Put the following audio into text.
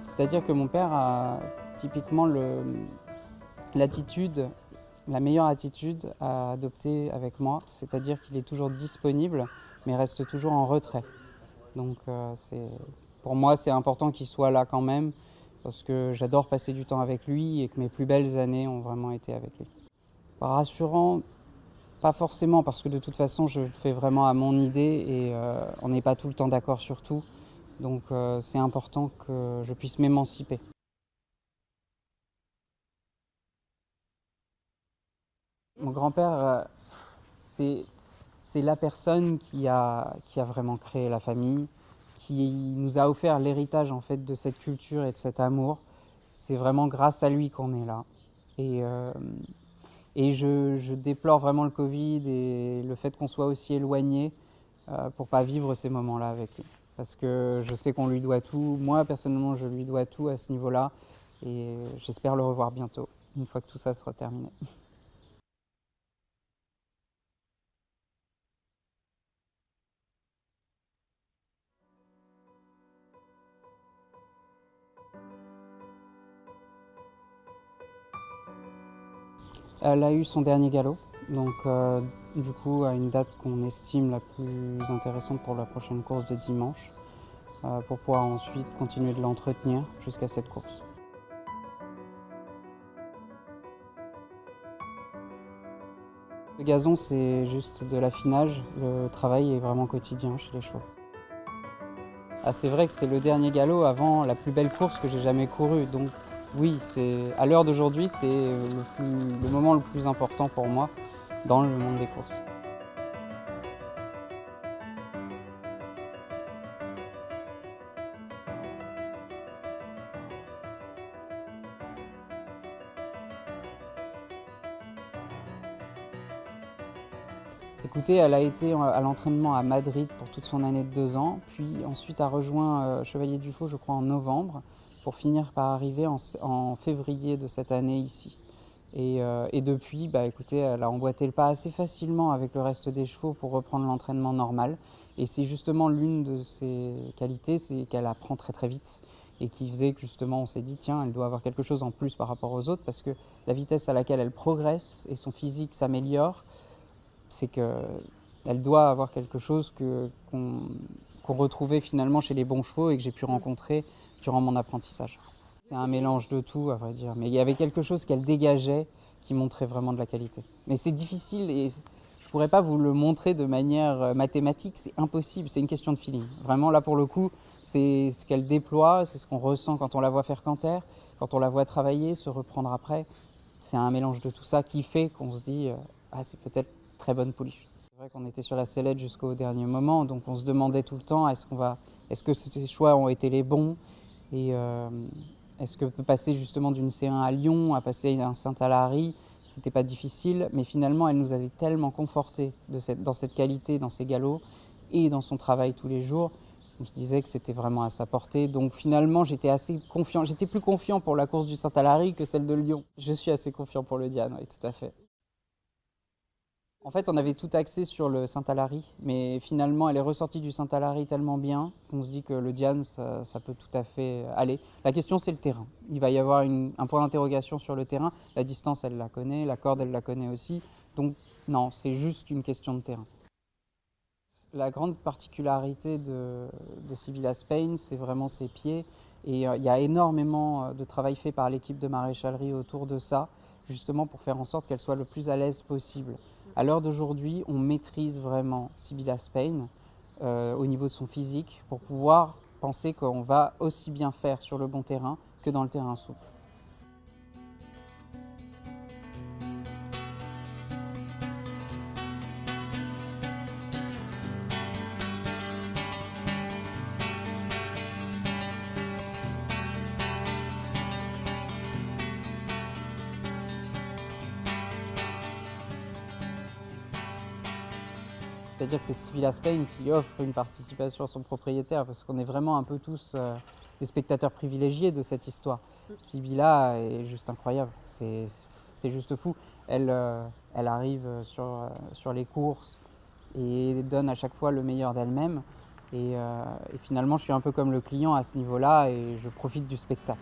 C'est-à-dire que mon père a typiquement l'attitude, la meilleure attitude à adopter avec moi, c'est-à-dire qu'il est toujours disponible, mais reste toujours en retrait. Donc pour moi, c'est important qu'il soit là quand même, parce que j'adore passer du temps avec lui et que mes plus belles années ont vraiment été avec lui. Rassurant, pas forcément, parce que de toute façon, je le fais vraiment à mon idée et on n'est pas tout le temps d'accord sur tout. Donc c'est important que je puisse m'émanciper. Mon grand-père, c'est c'est la personne qui a vraiment créé la famille, qui nous a offert l'héritage en fait de cette culture et de cet amour. C'est vraiment grâce à lui qu'on est là. Et, euh, et je déplore vraiment le Covid et le fait qu'on soit aussi éloigné pour pas vivre ces moments-là avec lui. Parce que je sais qu'on lui doit tout. Moi, personnellement, je lui dois tout à ce niveau-là. Et j'espère le revoir bientôt, une fois que tout ça sera terminé. Elle a eu son dernier galop, donc du coup à une date qu'on estime la plus intéressante pour la prochaine course de dimanche, pour pouvoir ensuite continuer de l'entretenir jusqu'à cette course. Le gazon, c'est juste de l'affinage, le travail est vraiment quotidien chez les chevaux. Ah, c'est vrai que c'est le dernier galop avant la plus belle course que j'ai jamais courue, donc oui, à l'heure d'aujourd'hui, c'est le moment le plus important pour moi dans le monde des courses. Écoutez, elle a été à l'entraînement à Madrid pour toute son année de 2 ans, puis ensuite a rejoint Chevalier du Faux, je crois, en novembre, pour finir par arriver en février de cette année ici. Et depuis, bah, écoutez, elle a emboîté le pas assez facilement avec le reste des chevaux pour reprendre l'entraînement normal. Et c'est justement l'une de ses qualités, c'est qu'elle apprend très très vite. Et qui faisait que justement on s'est dit, tiens, elle doit avoir quelque chose en plus par rapport aux autres, parce que la vitesse à laquelle elle progresse et son physique s'améliore, c'est qu'elle doit avoir quelque chose qu'on retrouvait finalement chez les bons chevaux et que j'ai pu rencontrer durant mon apprentissage. C'est un mélange de tout, à vrai dire. Mais il y avait quelque chose qu'elle dégageait qui montrait vraiment de la qualité. Mais c'est difficile et je ne pourrais pas vous le montrer de manière mathématique, c'est impossible, c'est une question de feeling. Vraiment, là pour le coup, c'est ce qu'elle déploie, c'est ce qu'on ressent quand on la voit faire canter, quand on la voit travailler, se reprendre après. C'est un mélange de tout ça qui fait qu'on se dit ah, c'est peut-être très bonne pouliche. C'est vrai qu'on était sur la sellette jusqu'au dernier moment, donc on se demandait tout le temps est-ce que ces choix ont été les bons et est-ce que peut passer justement d'une C1 à Lyon à passer à un Saint-Alary, c'était pas difficile, mais finalement elle nous avait tellement conforté dans cette qualité, dans ses galops et dans son travail tous les jours. On se disait que c'était vraiment à sa portée. Donc finalement, j'étais assez confiant. J'étais plus confiant pour la course du Saint-Alary que celle de Lyon. Je suis assez confiant pour le Diane, oui, tout à fait. En fait, on avait tout axé sur le Saint-Alary, mais finalement, elle est ressortie du Saint-Alary tellement bien qu'on se dit que le Diane, ça peut tout à fait aller. La question, c'est le terrain. Il va y avoir un point d'interrogation sur le terrain. La distance, elle la connaît, la corde, elle la connaît aussi. Donc, non, c'est juste une question de terrain. La grande particularité de Sibylla Spain, c'est vraiment ses pieds. Et il y a énormément de travail fait par l'équipe de maréchalerie autour de ça, justement pour faire en sorte qu'elle soit le plus à l'aise possible. À l'heure d'aujourd'hui, on maîtrise vraiment Sibylla Spain au niveau de son physique pour pouvoir penser qu'on va aussi bien faire sur le bon terrain que dans le terrain souple. C'est-à-dire que c'est Sibylla Spain qui offre une participation à son propriétaire, parce qu'on est vraiment un peu tous des spectateurs privilégiés de cette histoire. Sibylla est juste incroyable, c'est juste fou. Elle arrive sur les courses et donne à chaque fois le meilleur d'elle-même. Et finalement, je suis un peu comme le client à ce niveau-là et je profite du spectacle.